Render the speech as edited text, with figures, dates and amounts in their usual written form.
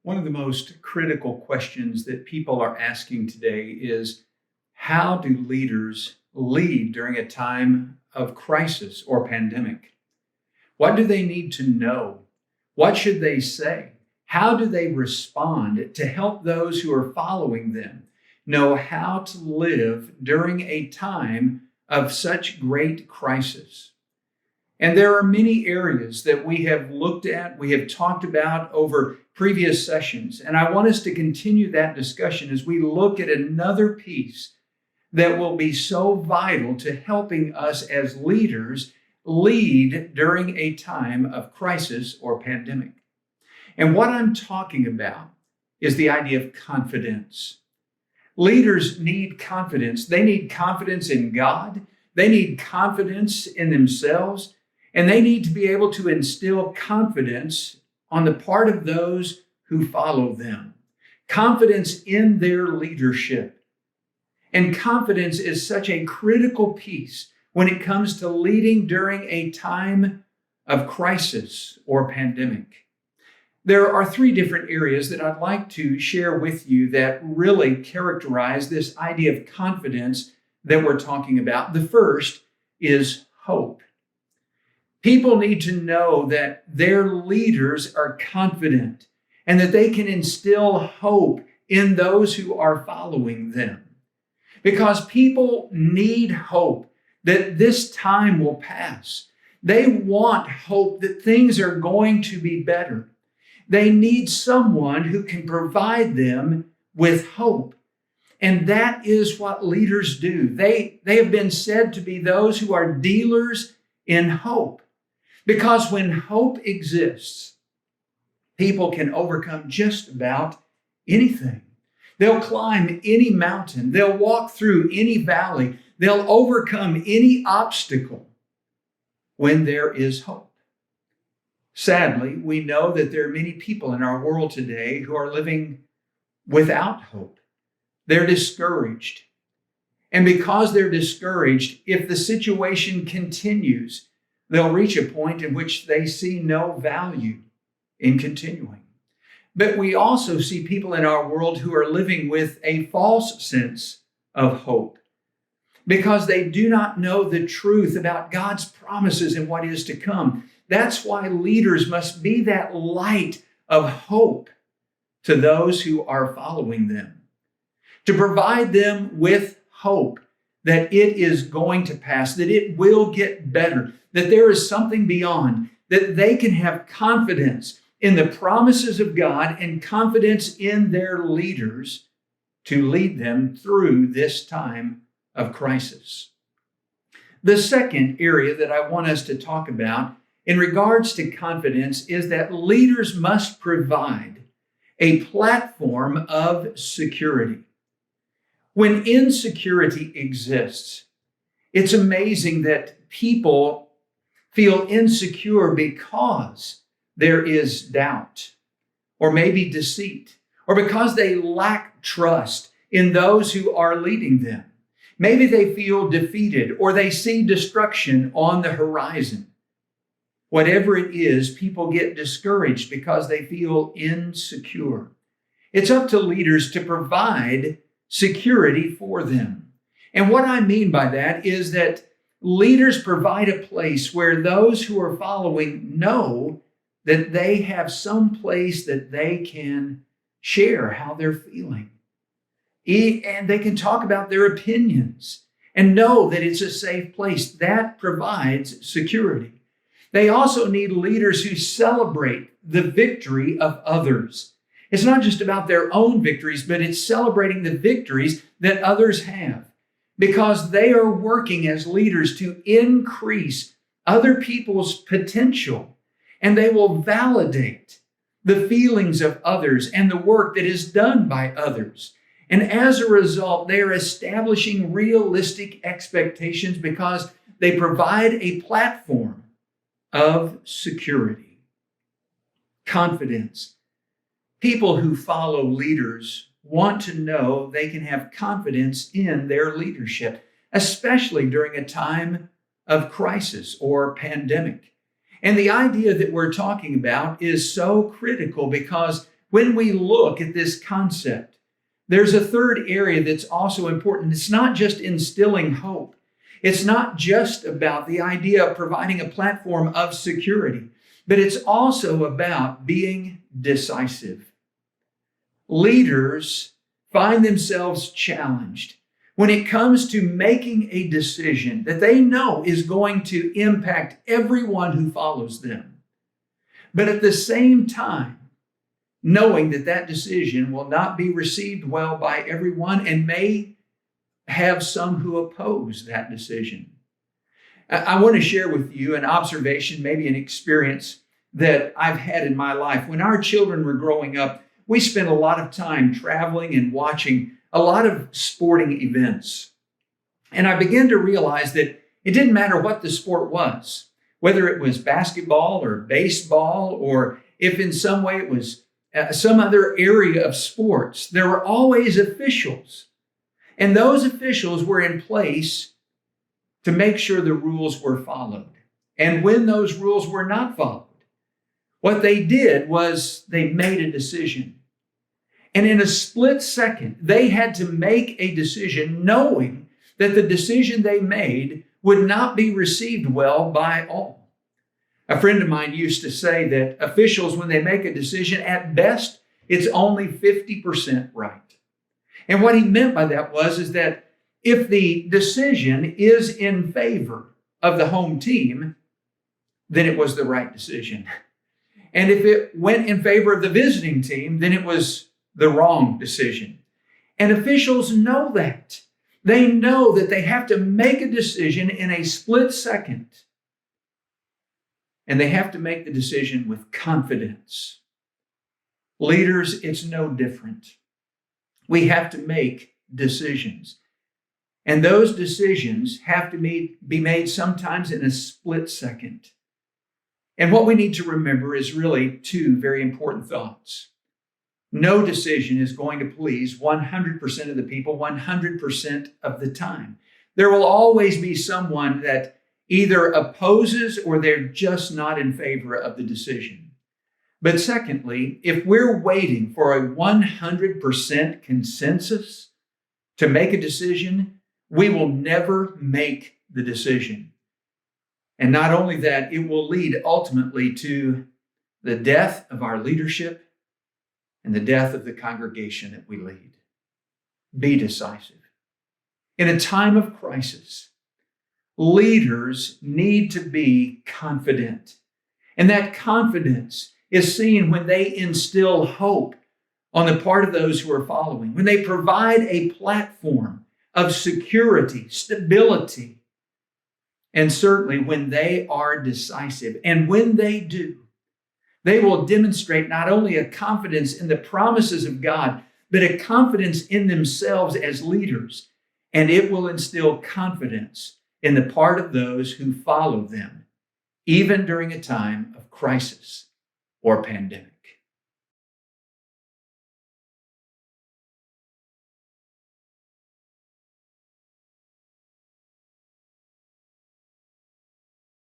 One of the most critical questions that people are asking today is, how do leaders lead during a time of crisis or pandemic? What do they need to know? What should they say? How do they respond to help those who are following them know how to live during a time of such great crisis? And there are many areas that we have looked at, we have talked about over previous sessions. And I want us to continue that discussion as we look at another piece that will be so vital to helping us as leaders lead during a time of crisis or pandemic. And what I'm talking about is the idea of confidence. Leaders need confidence. They need confidence in God. They need confidence in themselves. And they need to be able to instill confidence on the part of those who follow them. Confidence in their leadership. And confidence is such a critical piece when it comes to leading during a time of crisis or pandemic. There are three different areas that I'd like to share with you that really characterize this idea of confidence that we're talking about. The first is hope. People need to know that their leaders are confident and that they can instill hope in those who are following them. Because people need hope that this time will pass. They want hope that things are going to be better. They need someone who can provide them with hope. And that is what leaders do. They have been said to be those who are dealers in hope. Because when hope exists, people can overcome just about anything. They'll climb any mountain. They'll walk through any valley. They'll overcome any obstacle when there is hope. Sadly, we know that there are many people in our world today who are living without hope. They're discouraged. And because they're discouraged, if the situation continues, they'll reach a point in which they see no value in continuing. But we also see people in our world who are living with a false sense of hope because they do not know the truth about God's promises and what is to come. That's why leaders must be that light of hope to those who are following them, to provide them with hope that it is going to pass, that it will get better, that there is something beyond, that they can have confidence in the promises of God and confidence in their leaders to lead them through this time of crisis. The second area that I want us to talk about in regards to confidence is that leaders must provide a platform of security. When insecurity exists, it's amazing that people feel insecure because there is doubt, or maybe deceit, or because they lack trust in those who are leading them. Maybe they feel defeated, or they see destruction on the horizon. Whatever it is, people get discouraged because they feel insecure. It's up to leaders to provide security for them. And what I mean by that is that leaders provide a place where those who are following know that they have some place that they can share how they're feeling. And they can talk about their opinions and know that it's a safe place. That provides security. They also need leaders who celebrate the victory of others. It's not just about their own victories, but it's celebrating the victories that others have, because they are working as leaders to increase other people's potential, and they will validate the feelings of others and the work that is done by others. And as a result, they are establishing realistic expectations because they provide a platform of security, confidence. People who follow leaders want to know they can have confidence in their leadership, especially during a time of crisis or pandemic. And the idea that we're talking about is so critical because when we look at this concept, there's a third area that's also important. It's not just instilling hope. It's not just about the idea of providing a platform of security, but it's also about being decisive. Leaders find themselves challenged when it comes to making a decision that they know is going to impact everyone who follows them. But at the same time, knowing that that decision will not be received well by everyone and may have some who oppose that decision. I want to share with you an observation, maybe an experience that I've had in my life. When our children were growing up, we spent a lot of time traveling and watching a lot of sporting events. And I began to realize that it didn't matter what the sport was, whether it was basketball or baseball, or if in some way it was some other area of sports, there were always officials. And those officials were in place to make sure the rules were followed. And when those rules were not followed, what they did was they made a decision. And in a split second, they had to make a decision knowing that the decision they made would not be received well by all. A friend of mine used to say that officials, when they make a decision, at best, it's only 50% right. And what he meant by that is that if the decision is in favor of the home team, then it was the right decision. And if it went in favor of the visiting team, then it was the wrong decision. And officials know that. They know that they have to make a decision in a split second. And they have to make the decision with confidence. Leaders, it's no different. We have to make decisions. And those decisions have to be made sometimes in a split second. And what we need to remember is really two very important thoughts. No decision is going to please 100% of the people 100% of the time. There will always be someone that either opposes or they're just not in favor of the decision. But secondly, if we're waiting for a 100% consensus to make a decision, we will never make the decision. And not only that, it will lead ultimately to the death of our leadership and the death of the congregation that we lead. Be decisive. In a time of crisis, leaders need to be confident. And that confidence is seen when they instill hope on the part of those who are following, when they provide a platform of security, stability, and certainly when they are decisive. And when they do, they will demonstrate not only a confidence in the promises of God, but a confidence in themselves as leaders. And it will instill confidence in the part of those who follow them, even during a time of crisis or pandemic.